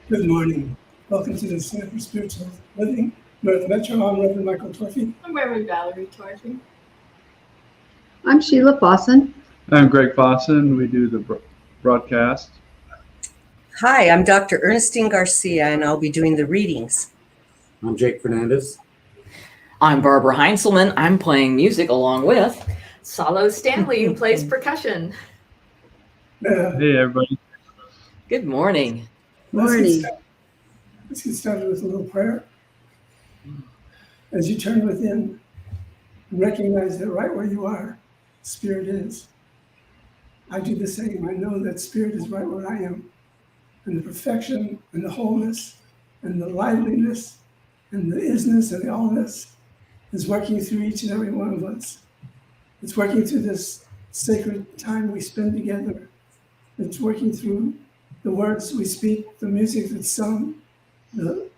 Good morning. Welcome to the Center for Spiritual Living, North Metro. I'm Reverend Michael Torfey. I'm Reverend Valerie Torfey. I'm Sheila Fawson. I'm Greg Fawson. We do the broadcast. Hi, I'm Dr. Ernestine Garcia, and I'll be doing the readings. I'm Jake Fernandez. I'm Barbara Heinzelman. I'm playing music along with Salo Stanley, who plays percussion. Hey, everybody. Good morning. Morning. Let's get started with a little prayer. As you turn within, recognize that right where you are, Spirit is. I do the same. I know that Spirit is right where I am. And the perfection and the wholeness and the liveliness and the isness and the allness is working through each and every one of us. It's working through this sacred time we spend together. It's working through the words we speak, the music that's sung, the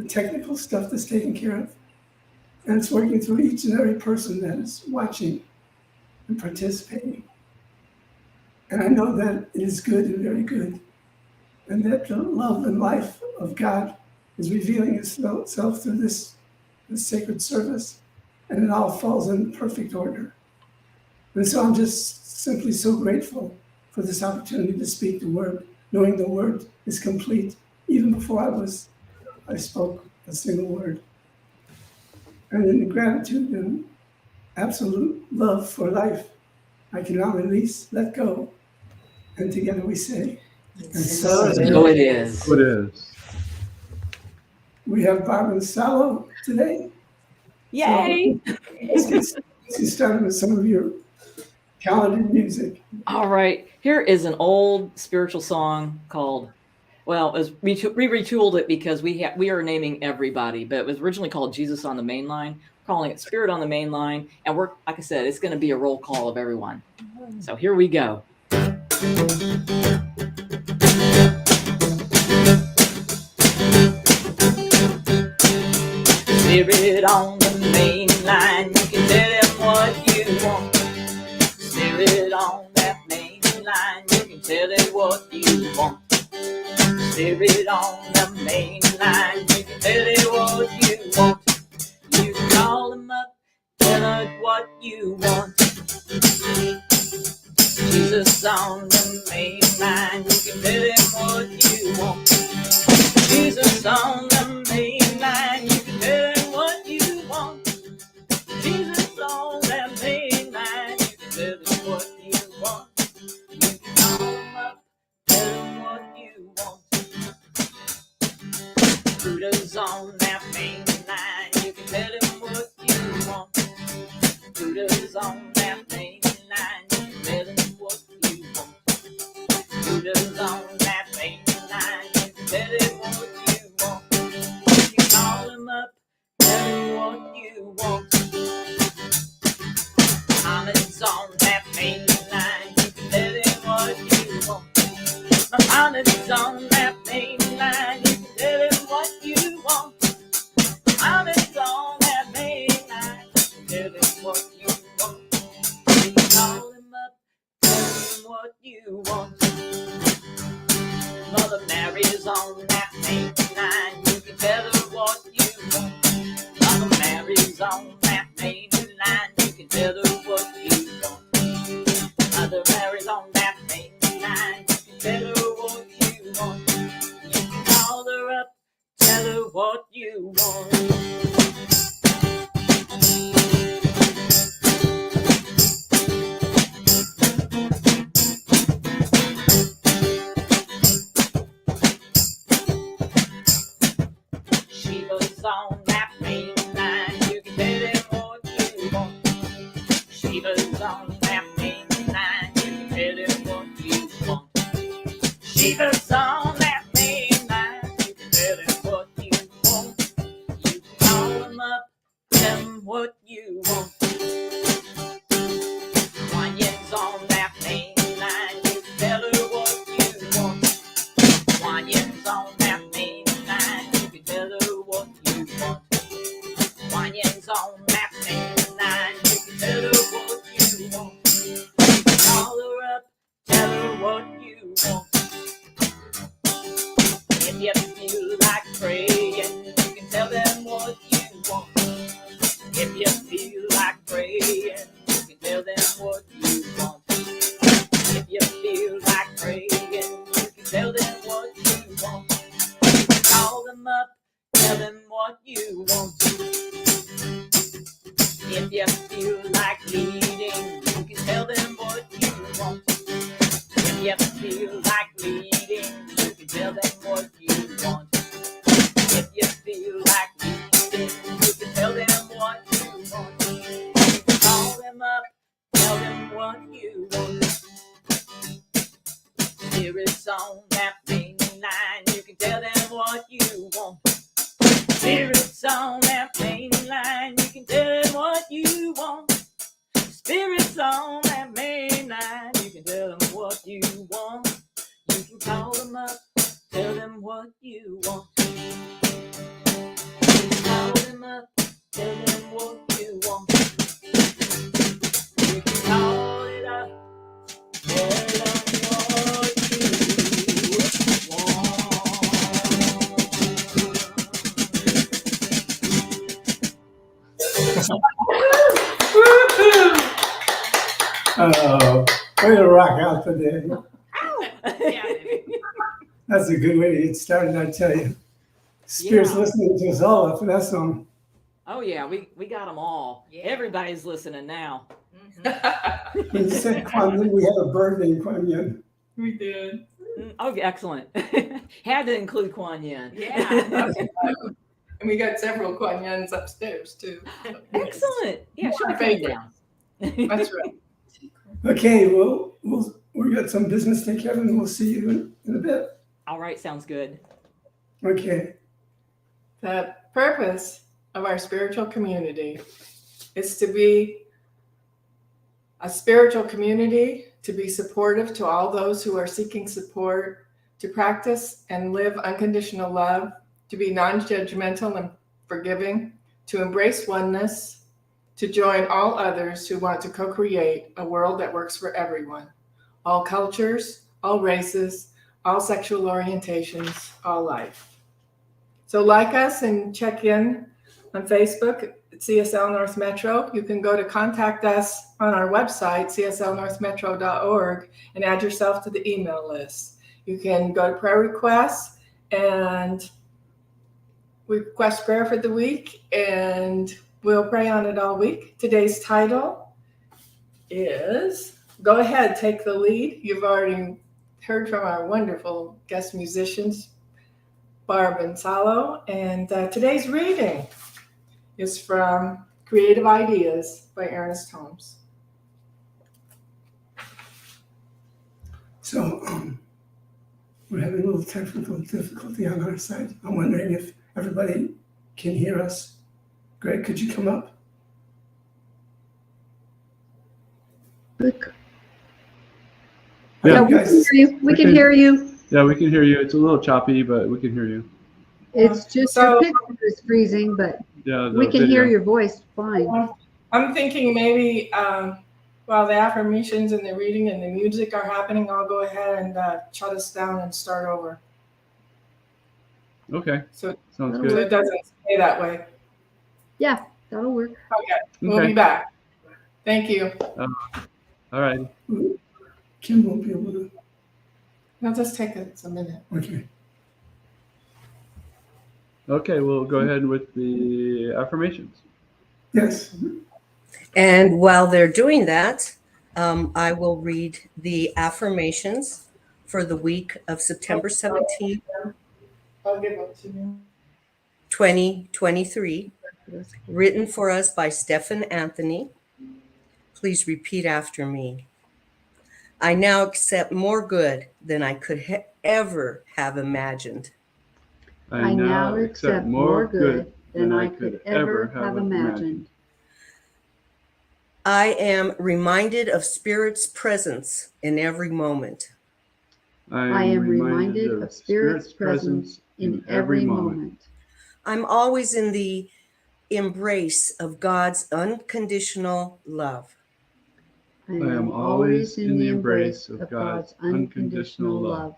technical stuff that's taken care of. And it's working through each and every person that is watching and participating. And I know that it is good and very good. And that the love and life of God is revealing itself through this sacred service. And it all falls in perfect order. And so I'm just simply so grateful for this opportunity to speak the word, knowing the word is complete, even before I spoke a single word. And in the gratitude and absolute love for life, I can now release, let go, and together we say, and so it is. It is. We have Barbara and Salo today. Yay! So let's get started with some of your talented music. All right. Here is an old spiritual song called, well, we retooled it because we are naming everybody, but it was originally called Jesus on the Main Line. We're calling it Spirit on the Main Line. And we're, like I said, it's going to be a roll call of everyone. So here we go. Spirit on the main line, you can tell him what you want. Spirit on that main line, you can tell him what you want. Spirit on the main line, you can tell him what you want. You can call him up, tell him what you want. Jesus on the main line, you can tell him what you want. Jesus on the main line, you can tell him what you want. Jesus on that main line, you can tell him what you want. You can call him up, tell him what you want. Buddha's on that main line, you can tell him what you want. Buddha's on that main line, you can tell him what you want. Buddha's on that main line, you can tell him what you want. You can call him up, tell him what you want. Muhammad's on that main line, you can tell him what you want. Muhammad's on that main line, you can tell him what you want. Muhammad's on that main line, you can tell him what you want. You can call him up, tell him what you want. Mother Mary's on that main line, you can tell her what you want. Mother Mary's on that main line, you can tell her what you want. Mother Mary's on that main line, you can tell her what you want. You can call her up, tell her what you want. Shiva's on that main line, you can tell him what you want. Shiva's on that main line, you can tell him what you want. Shiva's on that main line, you can tell him what you want. You can call him up, tell him what you want. Wanyan's on that main line, you can tell her what you want. Wanyan's on that main line, you can tell her what you want. Wanyan's on that main line, you can tell her what you want. You can call her up, tell her what you want. feel like praying, you can tell them what you want. If you feel like praying, you can tell them what you want. Call them up, tell them what you want. If you feel like leading, you can tell them what you want. If you feel like leading, you can tell them what you want. If you feel like leading, you can tell them what you want. Call them up, tell them what you want. Spirits on that main line, you can tell them what you want. Spirits on that main line, you can tell them what you want. Spirits on that main line, you can tell them what you want. You can call them up, tell them what you want. You can call them up, tell them what you want. You can call it up, tell them what you want. Oh, way to rock out today. Yeah. That's a good way to get started, I tell you. Spirit's Yeah. listening to us all after that song. Oh yeah, we got them all. Yeah. Everybody's listening now. When you said Kuan Yin, we had a bird named Kuan Yin. We did. Oh, excellent. Had to include Kuan Yin. Yeah. And we got several Kuan Yins upstairs too. Excellent. Yeah, she'll be My coming favorite. down. That's right. Okay, well, we got some business to take care of, and we'll see you in a bit. All right, sounds good. Okay. The purpose of our spiritual community is to be a spiritual community, to be supportive to all those who are seeking support, to practice and live unconditional love, to be non-judgmental and forgiving, to embrace oneness, to join all others who want to co-create a world that works for everyone, all cultures, all races, all sexual orientations, all life. So like us and check in on Facebook at CSL North Metro. You can go to contact us on our website, cslnorthmetro.org, and add yourself to the email list. You can go to prayer requests and request prayer for the week, and we'll pray on it all week. Today's title is Go Ahead, Take the Lead. You've already heard from our wonderful guest musicians, Barb and Salo, and today's reading is from Creative Ideas by Ernest Holmes. So we're having a little technical difficulty on our side. I'm wondering if everybody can hear us. Greg, could you come up? Look. Yeah. Yeah, we can hear you. We can hear you. Yeah, we can hear you. It's a little choppy, but we can hear you. It's just So- your picture is freezing, but Yeah, the we can hear video. your voice fine. I'm thinking maybe while the affirmations and the reading and the music are happening, I'll go ahead and shut us down and start over. Okay, So, sounds so good. it doesn't stay that way. Yeah, that'll work. Okay, we'll be Okay, back. Thank you. all right. Kim won't be able to. It'll just take us a minute. Okay. Okay, we'll go ahead with the affirmations. Yes. And while they're doing that, I will read the affirmations for the week of September 17th, I'll give it to you. 2023, written for us by Stephen Anthony. Please repeat after me. I now accept more good than I could ever have imagined. I now accept more good than I could ever have imagined. I am reminded of Spirit's presence in every moment. I am reminded of Spirit's presence in every moment. I'm always in the embrace of God's unconditional love. I am always in the embrace of God's unconditional love.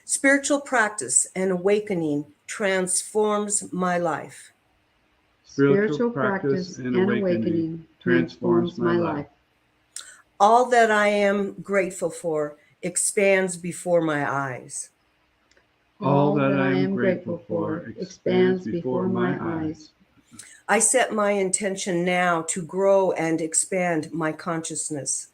Spiritual practice and awakening transforms my life. spiritual practice and awakening transforms my life. All that I am grateful for expands before my eyes. All that I am grateful for expands before my eyes. I set my intention now to grow and expand my consciousness.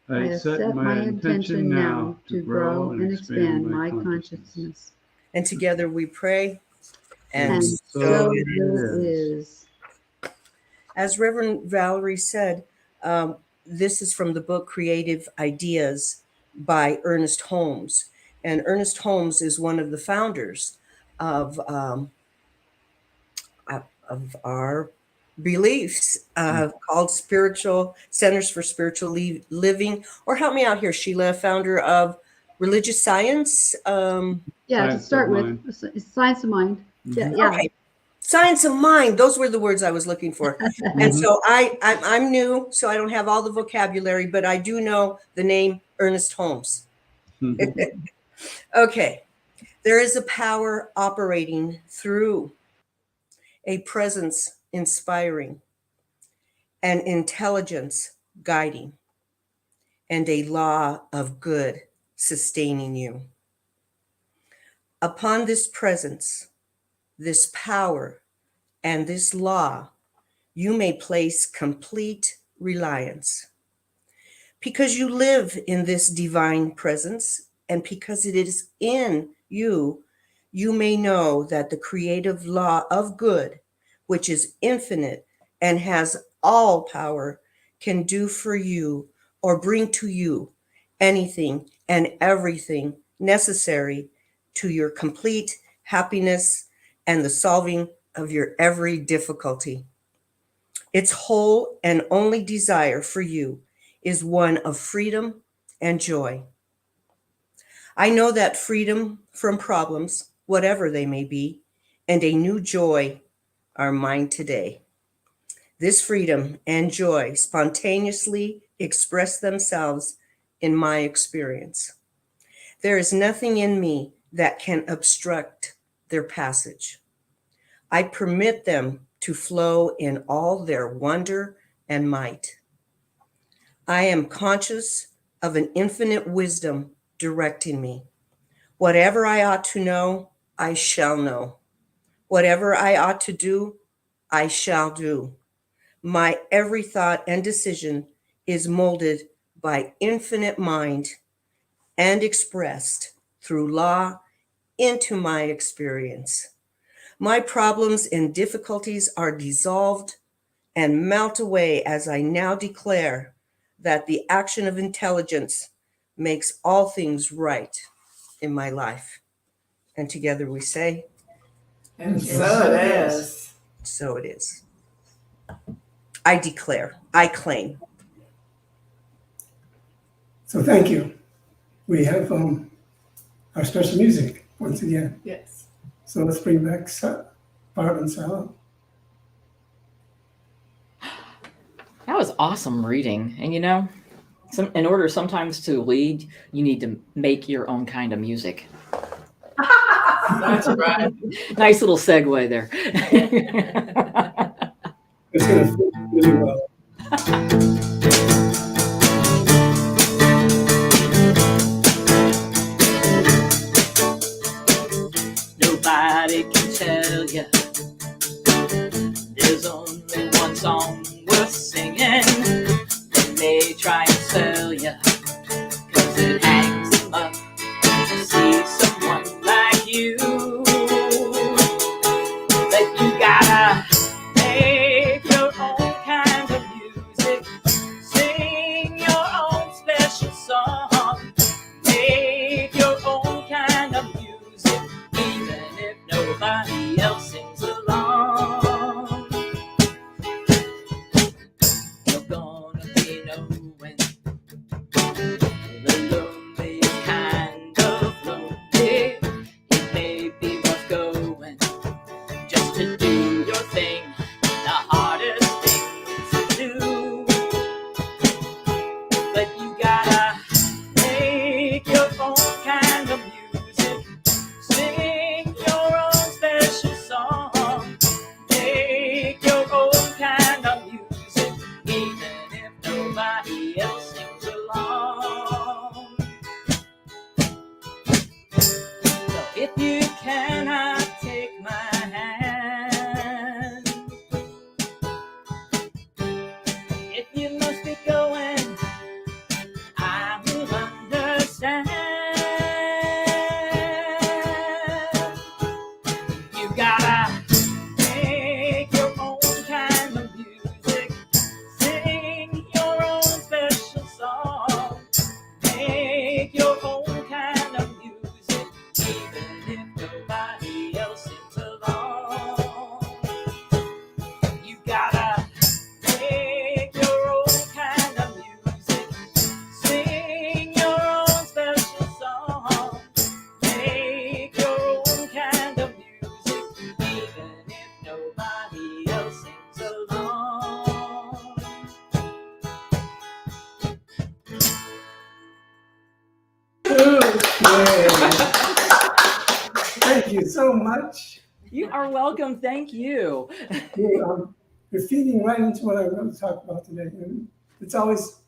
I set my intention now to grow and expand my consciousness. And together we pray. And so it is. As Reverend Valerie said, this is from the book Creative Ideas by Ernest Holmes. And Ernest Holmes is one of the founders of our beliefs called Spiritual Centers for Spiritual Living. Or help me out here, Sheila, founder of Religious Science. Yeah, Science to start of with, it's Science of Mind. Yeah. Okay. Science of Mind. Those were the words I was looking for. And so I'm new, so I don't have all the vocabulary, but I do know the name Ernest Holmes. Okay. There is a power operating through a presence inspiring, an intelligence guiding, and a law of good sustaining you. Upon this presence, this power, and this law, you may place complete reliance. Because you live in this divine presence, and because it is in you, you may know that the creative law of good, which is infinite and has all power, can do for you or bring to you anything and everything necessary to your complete happiness and the solving of your every difficulty. Its whole and only desire for you is one of freedom and joy. I know that freedom from problems, whatever they may be, and a new joy are mine today. This freedom and joy spontaneously express themselves in my experience. There is nothing in me that can obstruct their passage. I permit them to flow in all their wonder and might. I am conscious of an infinite wisdom directing me. Whatever I ought to know, I shall know. Whatever I ought to do, I shall do. My every thought and decision is molded by infinite mind and expressed through law into my experience. My problems and difficulties are dissolved and melt away as I now declare that the action of intelligence makes all things right in my life. And together we say, And so it is. so it is. I declare, I claim. So thank you. We have our special music once again. Yes. So let's bring back Barb and Sarah. That was awesome reading. And in order sometimes to lead, you need to make your own kind of music. That's right. Nice little segue there. It's going to fit really well. Nobody can tell you there's only one song worth singing. They may try and sell you, 'cause it hangs them up to see someone like you. But you gotta make your own kind of music. Thank you so much. You are welcome. Thank you. You're feeding right into what I'm going to talk about today. And it's always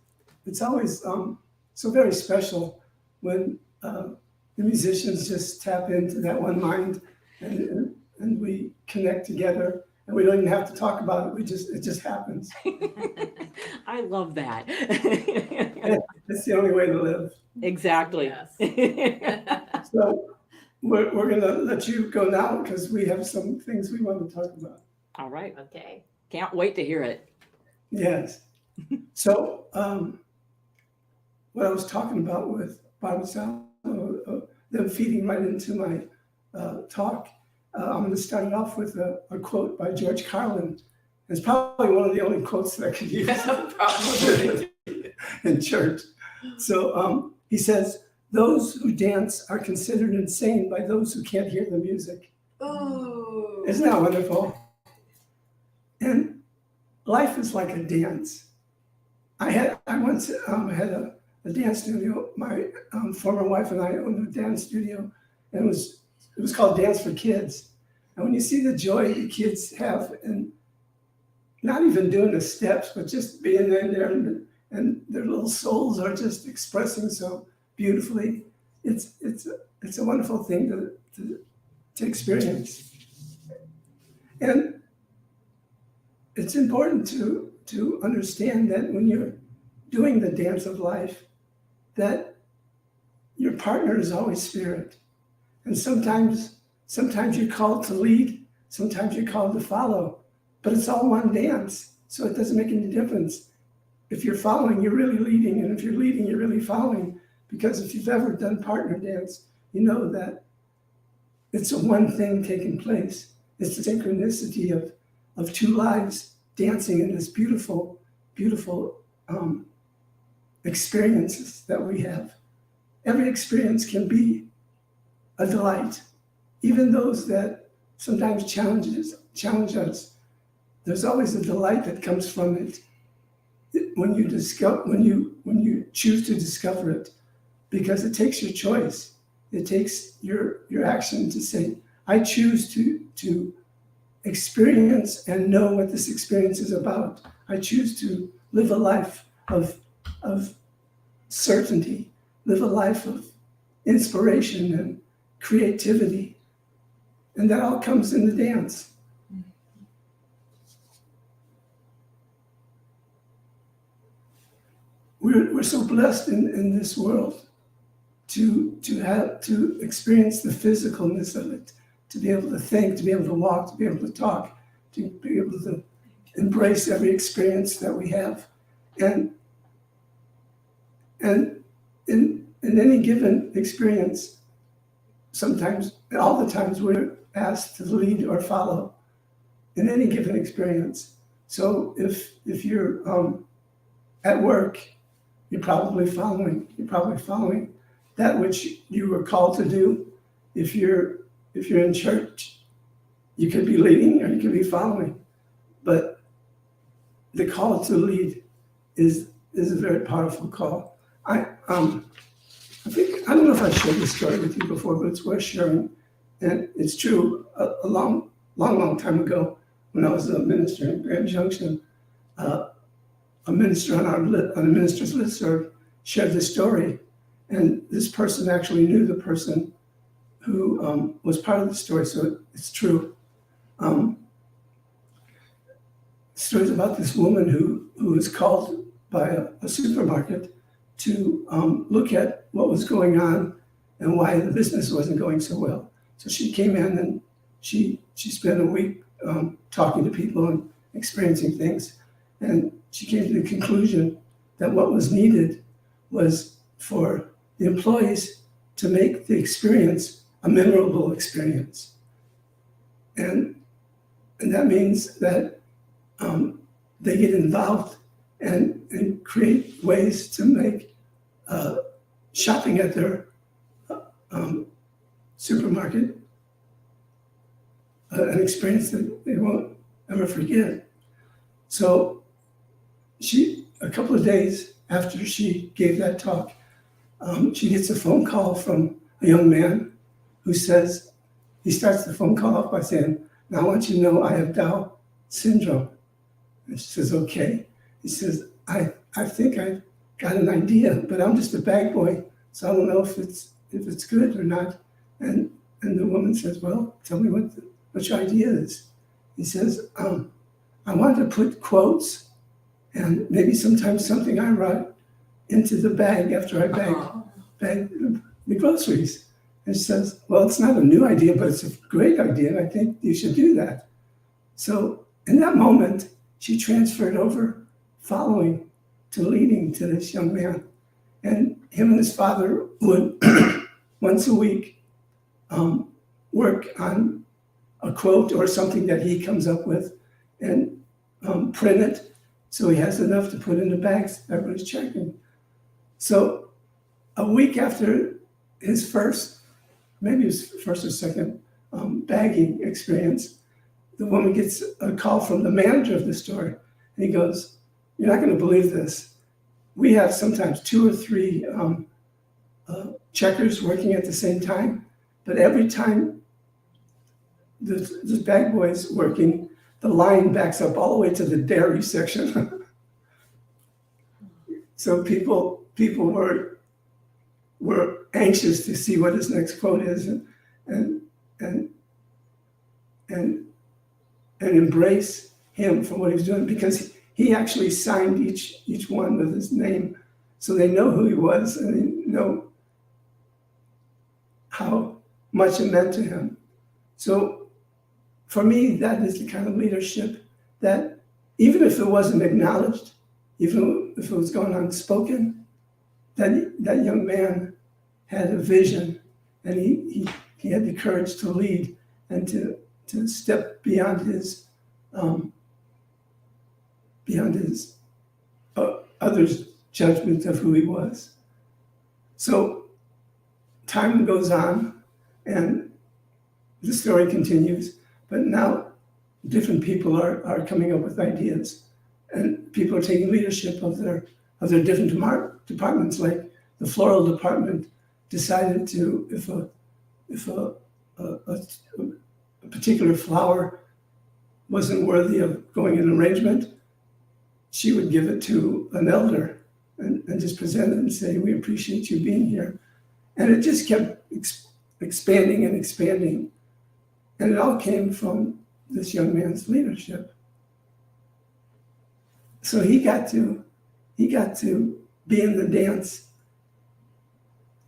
so very special when the musicians just tap into that one mind and we connect together, and we don't even have to talk about it. It just happens. I love that. It's the only way to live. Exactly. Yes. So we're going to let you go now because we have some things we want to talk about. All right. Okay. Can't wait to hear it. Yes. So what I was talking about with Bob Sal, them feeding right into my talk, I'm going to start it off with a quote by George Carlin. It's probably one of the only quotes that I could use Probably. in church. So he says, "Those who dance are considered insane by those who can't hear the music." Ooh. Isn't that wonderful? And life is like a dance. I once had a dance studio. My former wife and I owned a dance studio, and it was called Dance for Kids. And when you see the joy the kids have, and not even doing the steps, but just being in there, and their little souls are just expressing so beautifully, it's a wonderful thing to experience. And it's important to understand that when you're doing the dance of life, that your partner is always spirit. And sometimes you're called to lead, sometimes you're called to follow, but it's all one dance. So it doesn't make any difference. If you're following, you're really leading. And if you're leading, you're really following. Because if you've ever done partner dance, you know that it's a one thing taking place. It's the synchronicity of two lives dancing in this beautiful, beautiful experiences that we have. Every experience can be a delight, even those that sometimes challenge us. There's always a delight that comes from it when you choose to discover it, because it takes your choice. It takes your action to say, I choose to experience and know what this experience is about. I choose to live a life of certainty, live a life of inspiration and creativity. And that all comes in the dance. We're so blessed in this world to experience the physicalness of it, to be able to think, to be able to walk, to be able to talk, to be able to embrace every experience that we have. And in any given experience, sometimes, all the times, we're asked to lead or follow in any given experience. So if you're at work, you're probably following that which you were called to do. If you're in church, you could be leading or you could be following. But the call to lead is a very powerful call. I don't know if I shared this story with you before, but it's worth sharing. And it's true. A long time ago, when I was a minister in Grand Junction, a minister on the minister's listserv shared this story, and this person actually knew the person who was part of the story, so it's true. The story is about this woman who was called by a supermarket to look at what was going on and why the business wasn't going so well. So she came in and she spent a week talking to people and experiencing things. And she came to the conclusion that what was needed was for the employees to make the experience a memorable experience. And that means that they get involved and create ways to make shopping at their supermarket an experience that they won't ever forget. So a couple of days after she gave that talk, she gets a phone call from a young man who says, he starts the phone call off by saying, "Now I want you to know I have Down syndrome." And she says, "Okay." He says, I think I've got an idea, but I'm just a bag boy, so I don't know if it's good or not." And the woman says, "Well, tell me what your idea is." He says, "I want to put quotes and maybe sometimes something I write into the bag after I bag the groceries." And she says, "Well, it's not a new idea, but it's a great idea, and I think you should do that." So in that moment, she transferred over following to leading to this young man. And him and his father would once a week work on a quote or something that he comes up with and print it so he has enough to put in the bags everybody's checking. So a week after his first, maybe his first or second bagging experience, the woman gets a call from the manager of the store, and he goes, "You're not going to believe this. We have sometimes 2 or 3 checkers working at the same time, but every time the bag boy's working, the line backs up all the way to the dairy section." So people were anxious to see what his next quote is and embrace him for what he was doing, because he actually signed each one with his name, so they know who he was and they know how much it meant to him. So for me, that is the kind of leadership that, even if it wasn't acknowledged, even if it was going unspoken, that young man had a vision, and he had the courage to lead and to step beyond his others' judgment of who he was. So time goes on, and the story continues. But now different people are coming up with ideas, and people are taking leadership of their different departments. Like the floral department decided to, if a particular flower wasn't worthy of going in arrangement, she would give it to an elder and just present it and say, "We appreciate you being here." And it just kept expanding and expanding. And it all came from this young man's leadership. So he got to be in the dance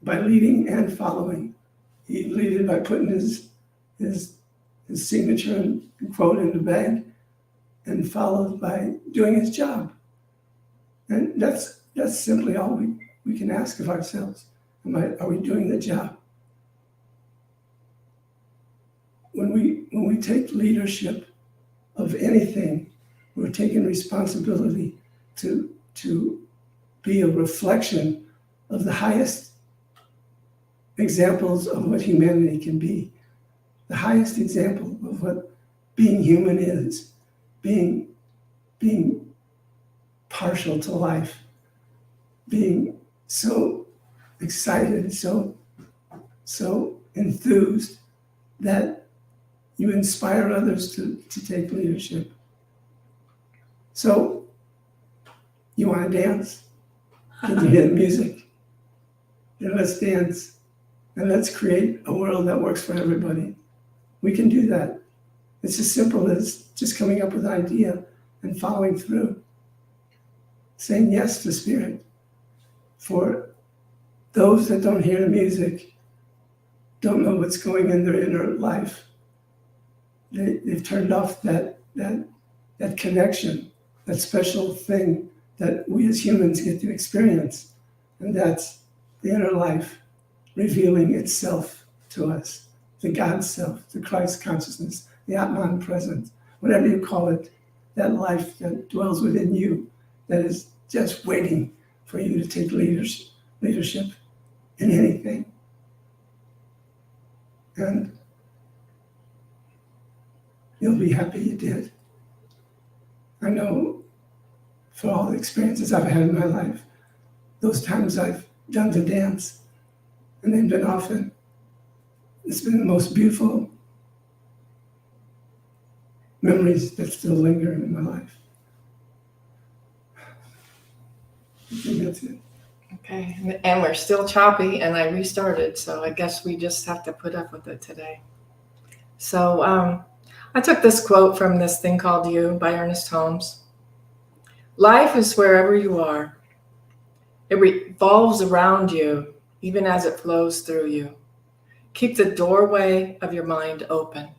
by leading and following. He leaded by putting his signature and quote in the bag, and followed by doing his job. And that's simply all we can ask of ourselves. Are we doing the job? When we take leadership of anything, we're taking responsibility to be a reflection of the highest examples of what humanity can be, the highest example of what being human is, being partial to life, being so excited, so enthused that you inspire others to take leadership. So, you want to dance? Can you hear the music? Then let's dance, and let's create a world that works for everybody. We can do that. It's as simple as just coming up with an idea and following through, saying yes to Spirit. For those that don't hear the music, don't know what's going in their inner life, they've turned off that connection, that special thing that we as humans get to experience. And that's the inner life revealing itself to us, the God self, the Christ consciousness, the Atman present, whatever you call it, that life that dwells within you, that is just waiting for you to take leadership in anything. And you'll be happy you did. I know for all the experiences I've had in my life, those times I've done the dance, and they've been often, It's been the most beautiful memories that still linger in my life. I think that's it. Okay, and we're still choppy, and I restarted, so I guess we just have to put up with it today. So I took this quote from this thing called You by Ernest Holmes. Life is wherever you are. It revolves around you, even as it flows through you. Keep the doorway of your mind open.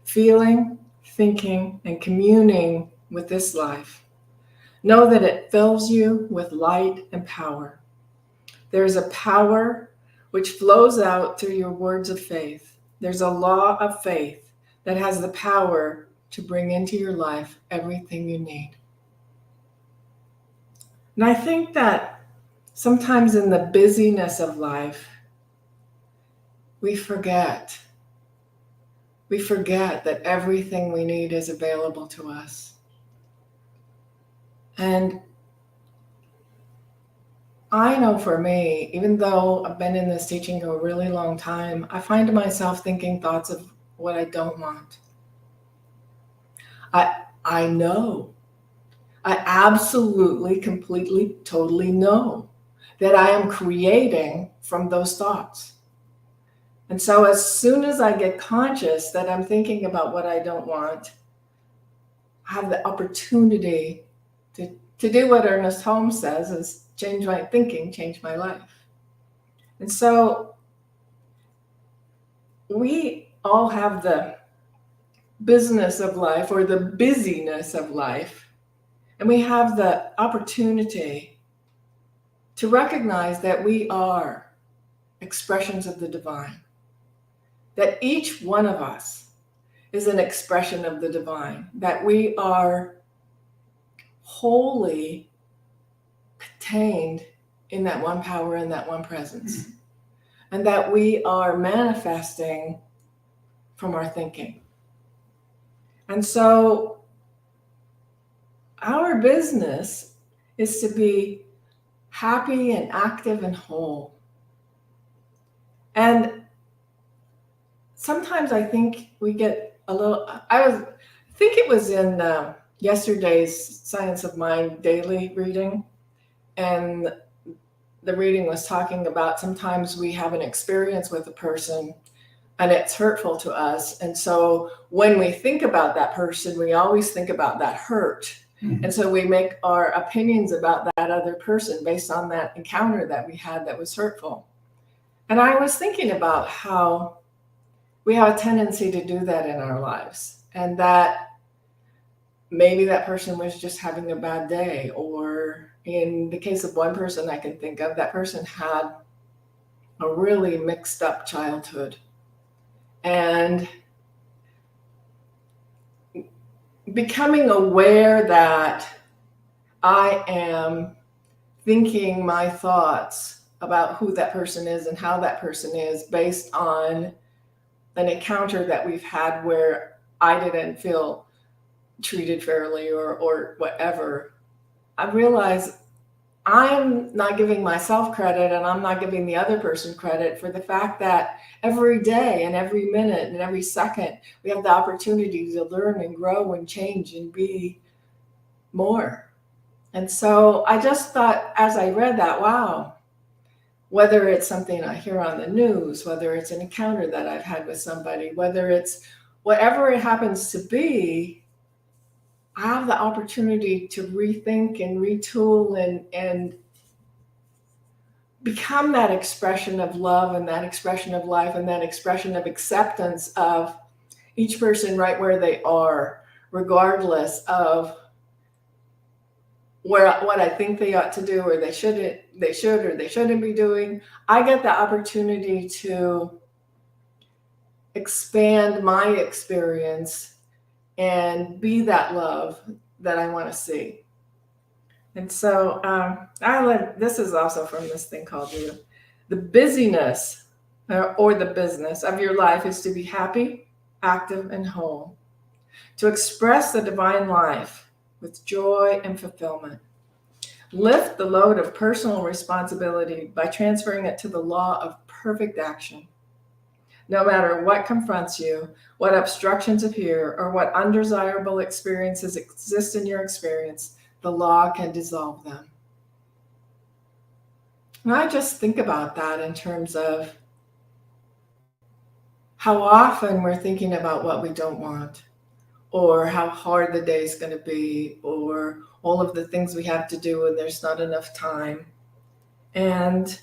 Feeling, thinking, and communing with this life. Know that it fills you with light and power. There is a power which flows out through your words of faith. There's a law of faith that has the power to bring into your life everything you need. And I think that sometimes in the busyness of life, we forget that everything we need is available to us. And I know for me, even though I've been in this teaching a really long time, I find myself thinking thoughts of what I don't want. I know. I absolutely, completely, totally know that I am creating from those thoughts. And so as soon as I get conscious that I'm thinking about what I don't want, I have the opportunity to do what Ernest Holmes says is change my thinking, change my life. And so we all have the business of life or the busyness of life, and we have the opportunity to recognize that we are expressions of the divine, that each one of us is an expression of the divine, that we are wholly contained in that one power and that one presence, and that we are manifesting from our thinking. And so our business is to be happy and active and whole. And sometimes I think we get a little, I think it was in yesterday's Science of Mind daily reading, and the reading was talking about sometimes we have an experience with a person and it's hurtful to us. And so when we think about that person, we always think about that hurt. Mm-hmm. And so we make our opinions about that other person based on that encounter that we had that was hurtful. And I was thinking about how we have a tendency to do that in our lives, and that maybe that person was just having a bad day, or in the case of one person I can think of, that person had a really mixed up childhood. And becoming aware that I am thinking my thoughts about who that person is and how that person is based on an encounter that we've had where I didn't feel treated fairly or whatever, I realize I'm not giving myself credit, and I'm not giving the other person credit for the fact that every day and every minute and every second, we have the opportunity to learn and grow and change and be more. And so I just thought, as I read that, wow, whether it's something I hear on the news, whether it's an encounter that I've had with somebody, whether it's whatever it happens to be, I have the opportunity to rethink and retool and become that expression of love and that expression of life and that expression of acceptance of each person right where they are, regardless of what I think they ought to do or they should or they shouldn't be doing. I get the opportunity to expand my experience and be that love that I want to see. And so this is also from this thing called You. The busyness or the business of your life is to be happy, active, and whole, to express the divine life with joy and fulfillment. Lift the load of personal responsibility by transferring it to the law of perfect action. No matter what confronts you, what obstructions appear, or what undesirable experiences exist in your experience, the law can dissolve them. And I just think about that in terms of how often we're thinking about what we don't want, or how hard the day's going to be, or all of the things we have to do and there's not enough time. And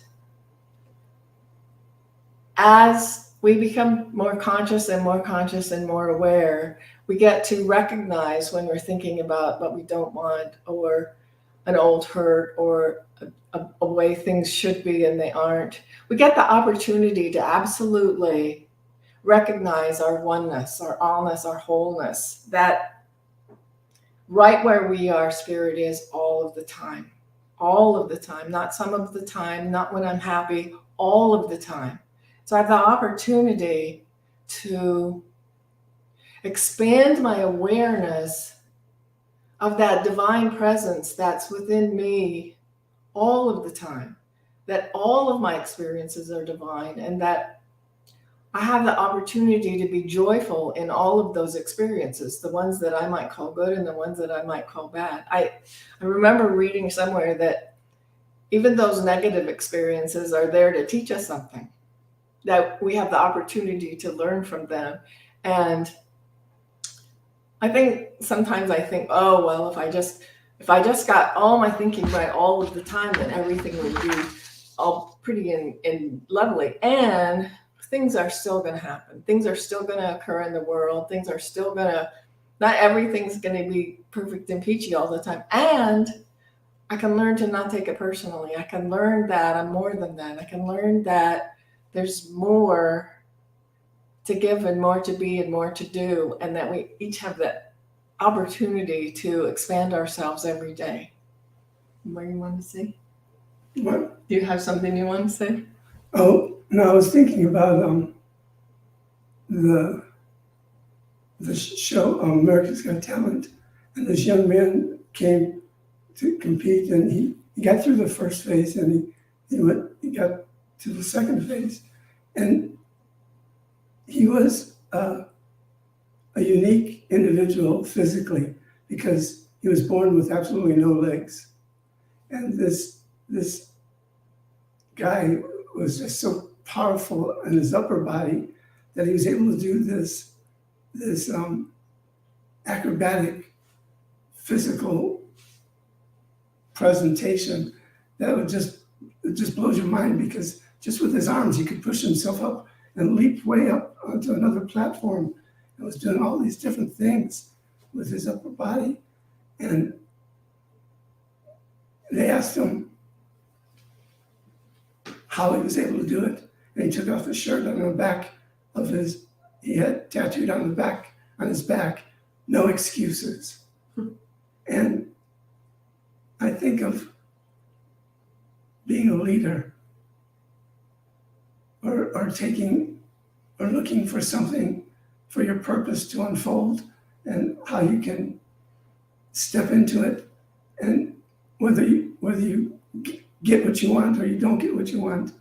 as we become more conscious and more conscious and more aware, we get to recognize when we're thinking about what we don't want, or an old hurt, or a way things should be and they aren't. We get the opportunity to absolutely recognize our oneness, our allness, our wholeness, that right where we are, Spirit is all of the time. All of the time, not some of the time, not when I'm happy, all of the time. So I have the opportunity to expand my awareness of that divine presence that's within me all of the time, that all of my experiences are divine, and that I have the opportunity to be joyful in all of those experiences, the ones that I might call good and the ones that I might call bad. I remember reading somewhere that even those negative experiences are there to teach us something, that we have the opportunity to learn from them. And I think sometimes I think, oh, well, if I just got all my thinking right all of the time, then everything would be all pretty and lovely. And things are still going to happen. Things are still going to occur in the world. Things are still going to, not everything's going to be perfect and peachy all the time. And I can learn to not take it personally. I can learn that I'm more than that. I can learn that there's more to give and more to be and more to do, and that we each have that opportunity to expand ourselves every day. What do you want to say? What? Do you have something you want to say? Oh, no, I was thinking about the show America's Got Talent, and this young man came to compete, and he got through the first phase, and he got to the second phase, and he was a unique individual physically, because he was born with absolutely no legs, and this guy was just so powerful in his upper body that he was able to do this acrobatic physical presentation that it just blows your mind, because just with his arms he could push himself up and leap way up onto another platform, and was doing all these different things with his upper body. And they asked him how he was able to do it, and he took off the shirt, and on the back of he had tattooed on his back, no excuses. And I think of being a leader, or looking for something, for your purpose to unfold, and how you can step into it, and whether you get what you want or you don't get what you want,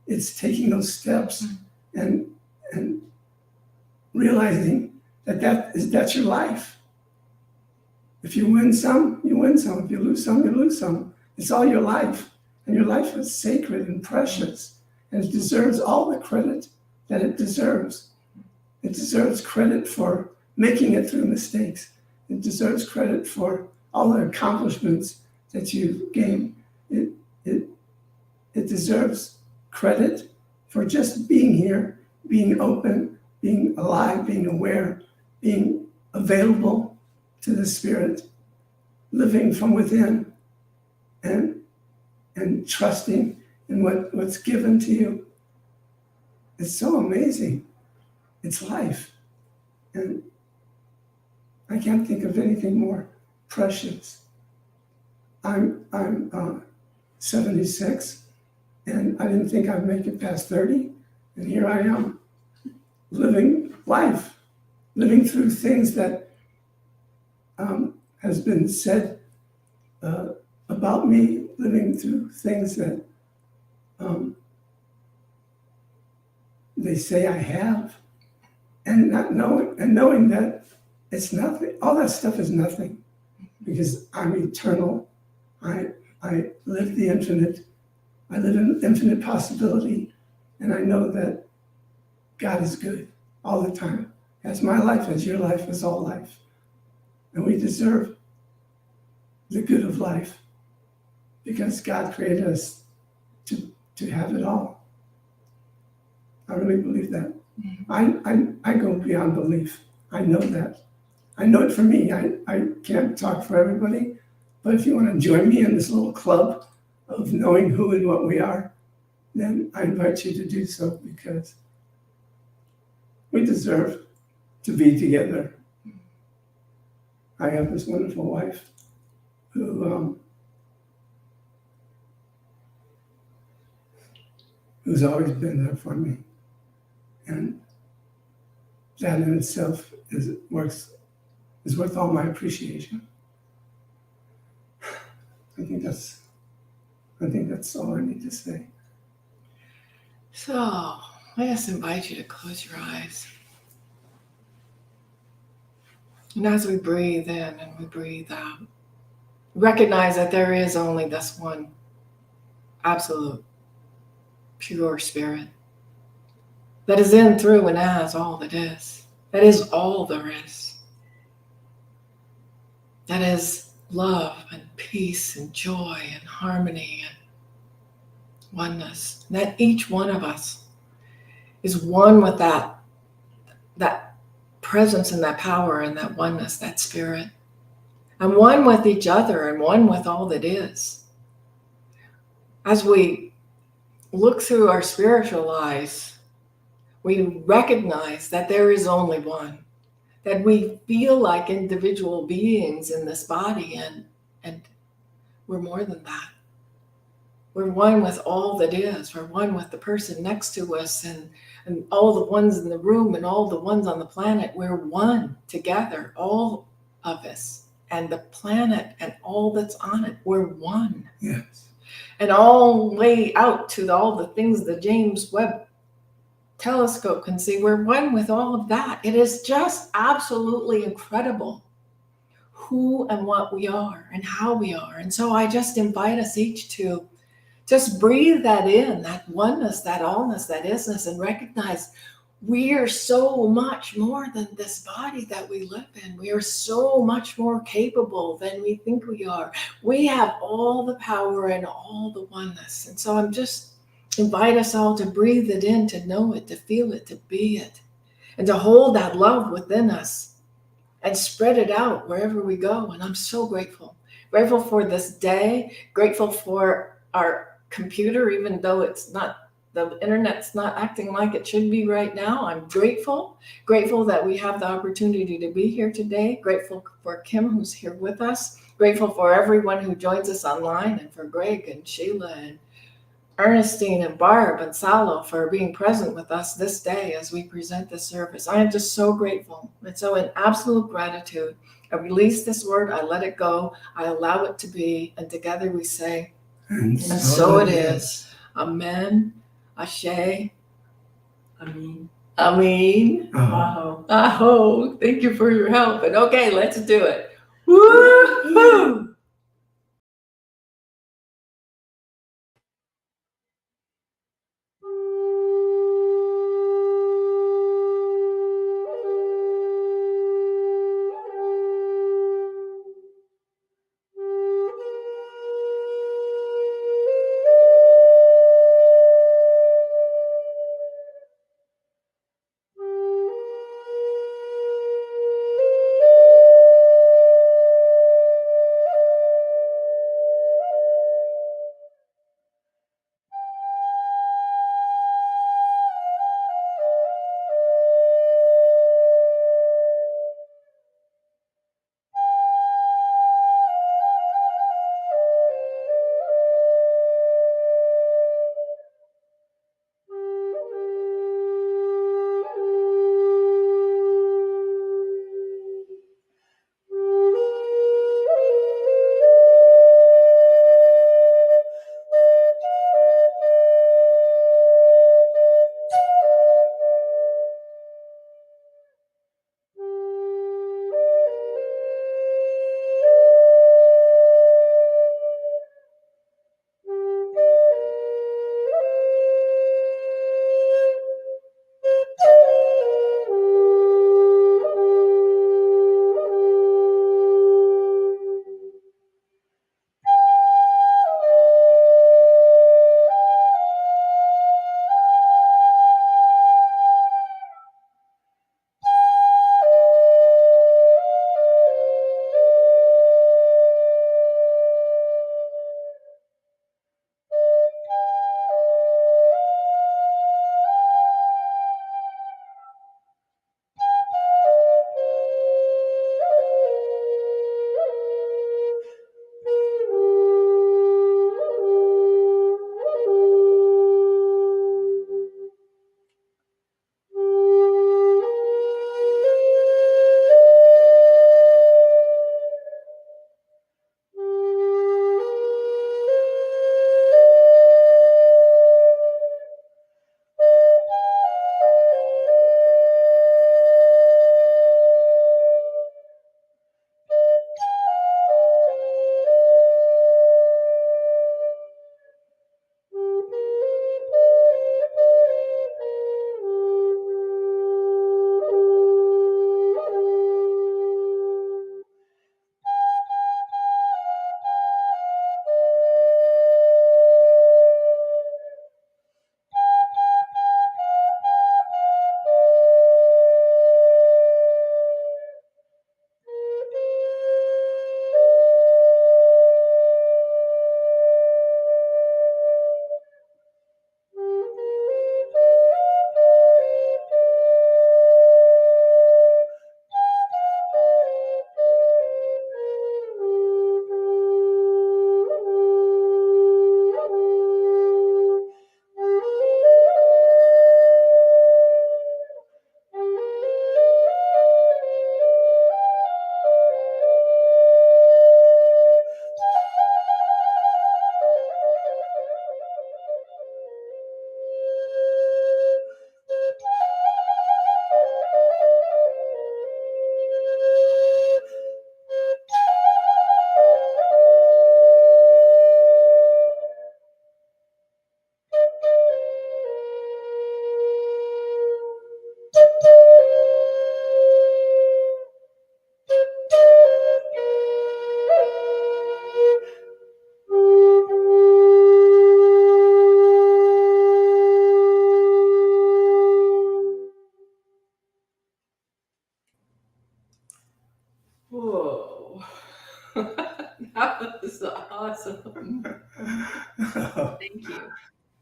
it's taking those steps and realizing that's your life. If you win some, you win some. If you lose some, you lose some. It's all your life, and your life is sacred and precious, and it deserves all the credit that it deserves. It deserves credit for making it through mistakes. It deserves credit for all the accomplishments that you've gained. It deserves credit for just being here, being open, being alive, being aware, being available to the Spirit, living from within, and trusting in what's given to you. It's so amazing. It's life. And I can't think of anything more precious. I'm 76, and I didn't think I'd make it past 30, and here I am, living life, living through things that has been said about me, living through things that they say I have, and not knowing that it's nothing. All that stuff is nothing, because I'm eternal. I live the infinite. I live in infinite possibility, and I know that God is good all the time. As my life, as your life, as all life, and we deserve the good of life because God created us to have it all. I really believe that. I go beyond belief. I know that. I know it for me. I can't talk for everybody, but if you want to join me in this little club of knowing who and what we are, then I invite you to do so, because we deserve to be together. I have this wonderful wife who's always been there for me, and that in itself is worth all my appreciation. I think that's all I need to say. So I just invite you to close your eyes. And as we breathe in and we breathe out, recognize that there is only this one absolute pure spirit that is in, through, and as all that is. That is all there is. That is love and peace and joy and harmony and oneness. And that each one of us is one with that presence and that power and that oneness, that spirit. And one with each other and one with all that is. As we look through our spiritual eyes, we recognize that there is only one, that we feel like individual beings in this body, and we're more than that. We're one with all that is. We're one with the person next to us and all the ones in the room and all the ones on the planet. We're one together, all of us, and the planet and all that's on it. We're one. Yes. And all the way out to all the things the James Webb telescope can see, we're one with all of that. It is just absolutely incredible who and what we are and how we are. And so I just invite us each to just breathe that in, that oneness, that allness, that isness, and recognize we are so much more than this body that we live in. We are so much more capable than we think we are. We have all the power and all the oneness. And so I'm just invite us all to breathe it in, to know it, to feel it, to be it, and to hold that love within us and spread it out wherever we go. And I'm so grateful. Grateful for this day, grateful for our computer, even though the internet's not acting like it should be right now. I'm grateful that we have the opportunity to be here today. Grateful for Kim, who's here with us. Grateful for everyone who joins us online, and for Greg and Sheila and Ernestine and Barb and Salo for being present with us this day as we present this service. I am just so grateful. And so in absolute gratitude, I release this word, I let it go, I allow it to be, and together we say, and so it is. Amen. Ashe. Amen. Amen. Aho. Aho. Thank you for your help. And okay, let's do it. Woo-hoo! was awesome. Thank you.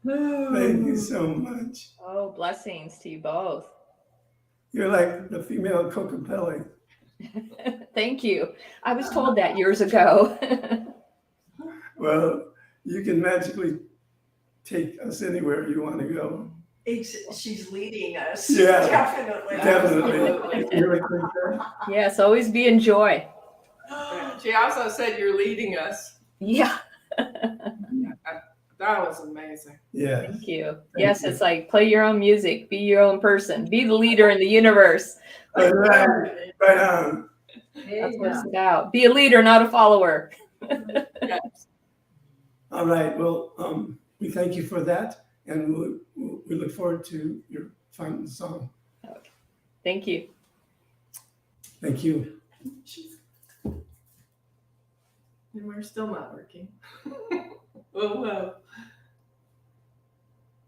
Thank you so much. Oh, blessings to you both. You're like the female Cocapelli. Thank you. I was told that years ago. Well, you can magically take us anywhere you want to go. She's leading us. Yeah, Definitely. definitely. You really think that? Yes, always be in joy. She also said you're leading us. Yeah. That was amazing. Yeah. Thank you. Yes, it's like play your own music, be your own person, be the leader in the universe. Right on. That's what it's about. Be a leader, not a follower. Yes. All right. Well, we thank you for that, and we look forward to your final song. Thank you. Thank you. And we're still not working. Oh, well.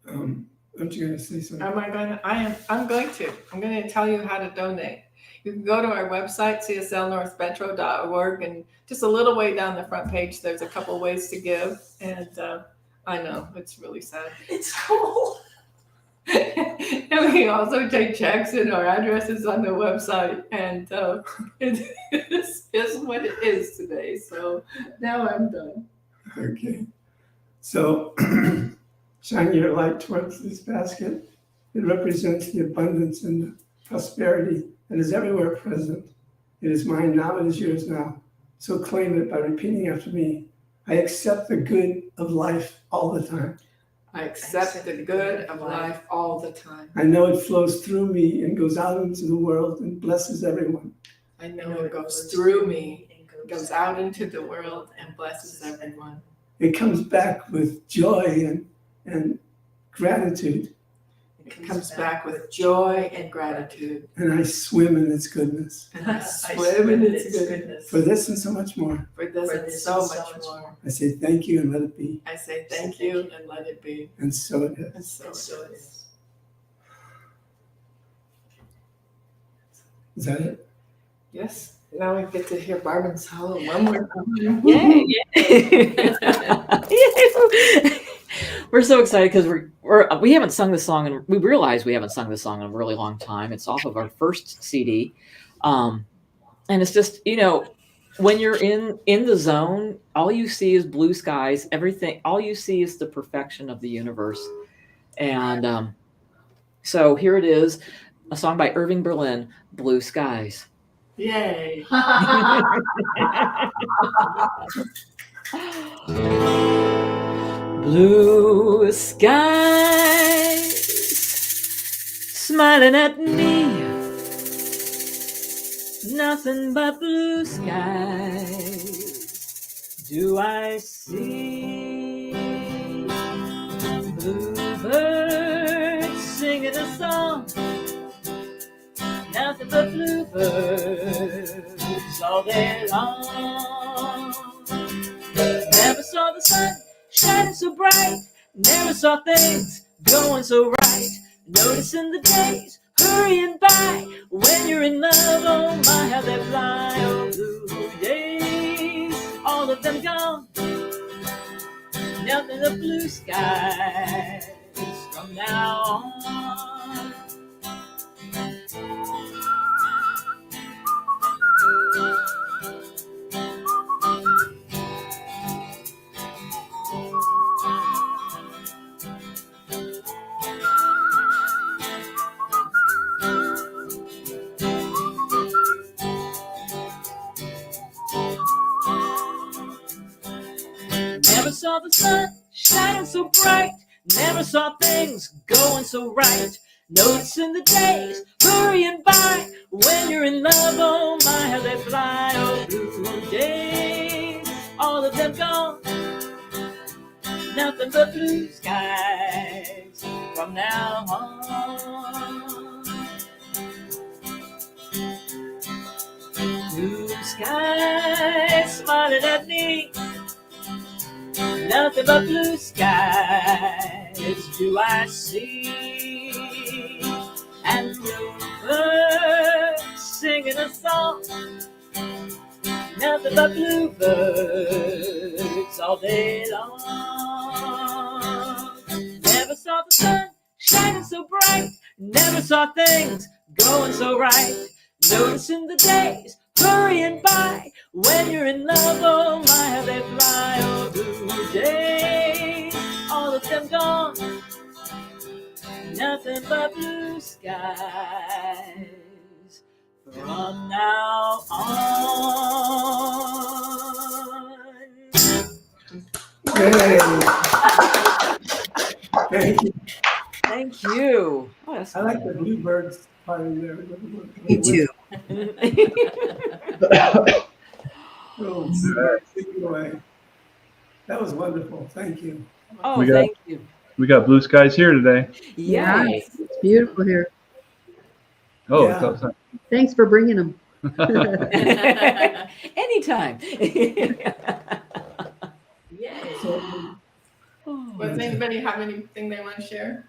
Aren't you going to say something? Am I going to? I'm going to. I'm going to tell you how to donate. You can go to our website, cslnorthmetro.org, and just a little way down the front page, there's a couple ways to give. And I know, it's really sad. It's cool. And we also take checks, and our address is on the website. And it is what it is today. So now I'm done. Okay. So shine your light towards this basket. It represents the abundance and the prosperity that is everywhere present. It is mine now, it is yours now. So claim it by repeating after me. I accept the good of life all the time. I accept the good of life all the time. I know it flows through me and goes out into the world and blesses everyone. I know it goes through me, goes out into the world, and blesses everyone. It comes back with joy and gratitude. It comes back with joy and gratitude. And I swim in its goodness. And I swim in its goodness. For this and so much more, For this and so much more. I say thank you and let it be. I say thank you and let it be. And so it is. And so it is. Is that it? Yes. Now we get to hear Barban's Hollow one more time. Yay! We're so excited because we haven't sung this song, and we realize we haven't sung this song in a really long time. It's off of our first CD, and it's just, you know, when you're in the zone, all you see is blue skies. Everything, all you see is the perfection of the universe, and so here it is, a song by Irving Berlin, "Blue Skies." Yay. Blue skies smiling at me, nothing but blue skies do I see. Bluebirds singing a song, nothing but bluebirds all day long. Never saw the sun shining so bright, never saw things going so right. Noticing the days hurrying by, when you're in love, oh my, how they fly. Oh, blue days, all of them gone, nothing but blue skies from now on. Never saw the sun shining so bright, never saw things going so right. Noticing the days hurrying by, when you're in love, oh my, how they fly. Oh, blue days, all of them gone, nothing but blue skies from now on. Blue skies smiling at me, nothing but blue skies do I see. And bluebirds singing a song, nothing but bluebirds all day long. Never saw the sun shining so bright, never saw things going so right. Noticing the days hurrying by, when you're in love, oh my, how they fly. Oh, blue days, all of them gone, nothing but blue skies from now on. Yay. Thank you. Thank you. Oh, that's I like the bluebirds part in there. Me too. Oh, take it away. That was wonderful. Thank you. Oh, We got- thank you. We got blue skies here today. Yay. It's beautiful here. Oh, Yeah. it's outside. Thanks for bringing them. Anytime. So, Does anybody have anything they want to share?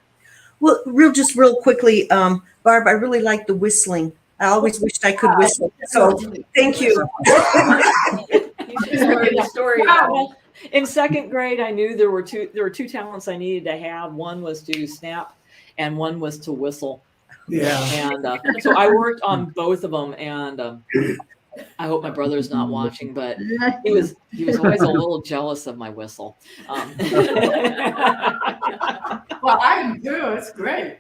Well, real quickly, Barb, I really like the whistling. I always wished I could whistle. So thank you. You should have heard the story. Well, in second grade, I knew there were two talents I needed to have. One was to snap, and one was to whistle. yeah. And so I worked on both of them. And I hope my brother's not watching, but he was always a little jealous of my whistle. Well, I do. It's great.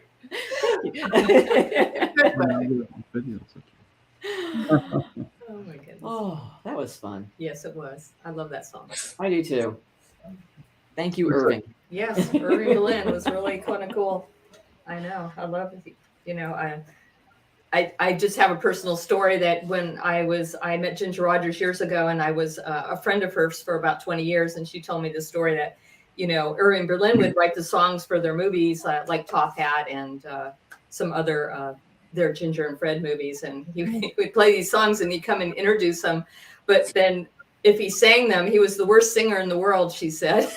Oh my goodness. Oh, that was fun. Yes, it was. I love that song. I do too. Thank you, Irving. Yes, Irving Berlin was really kind of cool. I know. I love it. You know, I just have a personal story that when I met Ginger Rogers years ago, and I was a friend of hers for about 20 years, and she told me the story that, you know, Irving Berlin would write the songs for their movies, like Top Hat and some other their Ginger and Fred movies, and he would play these songs and he'd come and introduce them. But then if he sang them, he was the worst singer in the world, she said,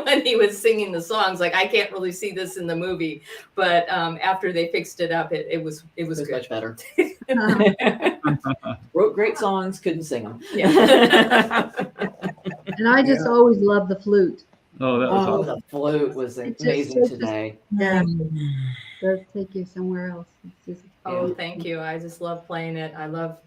when he was singing the songs. Like, I can't really see this in the movie, but after they fixed it up, it was It was good. much better. Wrote great songs, couldn't sing them. Yeah. And I just always love the flute. Oh, that was Oh, awesome. the flute was It just- amazing it just- today. Yeah. Does take you somewhere else. It's just, Oh, thank you. I just love playing it. I love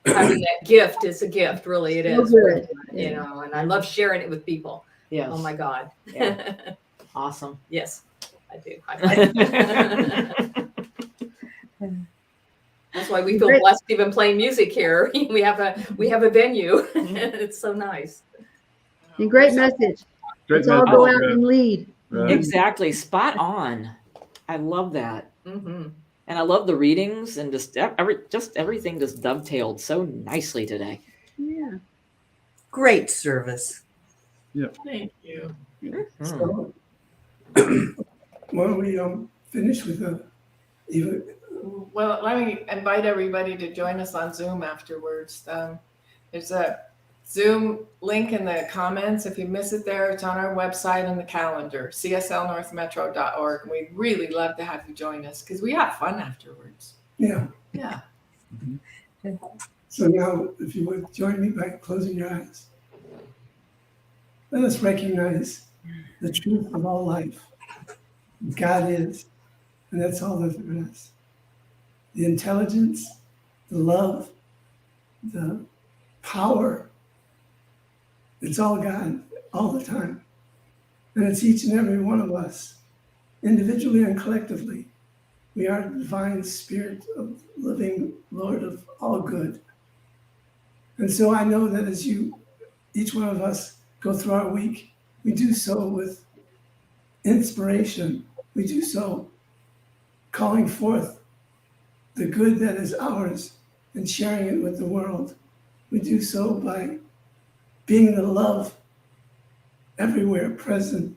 having that gift. It's a gift, really. It so is. good. You know, and I love sharing it with people. Yes. Oh my God. Yeah. Awesome. Yes, I do. That's why we feel Great. blessed even playing music here. We have a venue. It's so nice. And great message. Great Let's all go message. out and lead. Right. Exactly. Spot on. I love that. Hmm. And I love the readings and just everything just dovetailed so nicely today. Yeah. Great service. Thank you. So, why don't we finish with Eva? Well, let me invite everybody to join us on Zoom afterwards. There's a Zoom link in the comments. If you miss it there, it's on our website and the calendar, cslnorthmetro.org. And we'd really love to have you join us because we have fun afterwards. Yeah. Yeah. So now, if you would join me by closing your eyes. Let us recognize the truth of all life. God is, and that's all that there is. The intelligence, the love, the power, it's all God all the time. And it's each and every one of us, individually and collectively. We are the divine spirit of living Lord of all good. And so I know that as each one of us go through our week, we do so with inspiration. We do so calling forth the good that is ours and sharing it with the world. We do so by being the love everywhere present,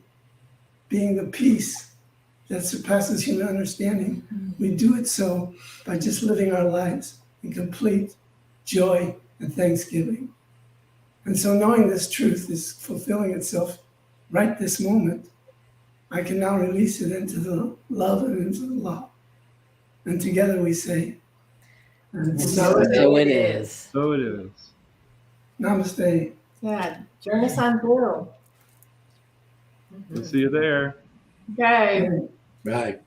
being the peace that surpasses human understanding. We do it so by just living our lives in complete joy and thanksgiving. And so knowing this truth is fulfilling itself right this moment, I can now release it into the love and into the law. And together we say, and so So it is. So it is. Namaste. Yeah, join us on through. We'll see you there. Okay. Okay, Bye.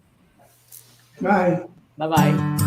bye. Bye bye.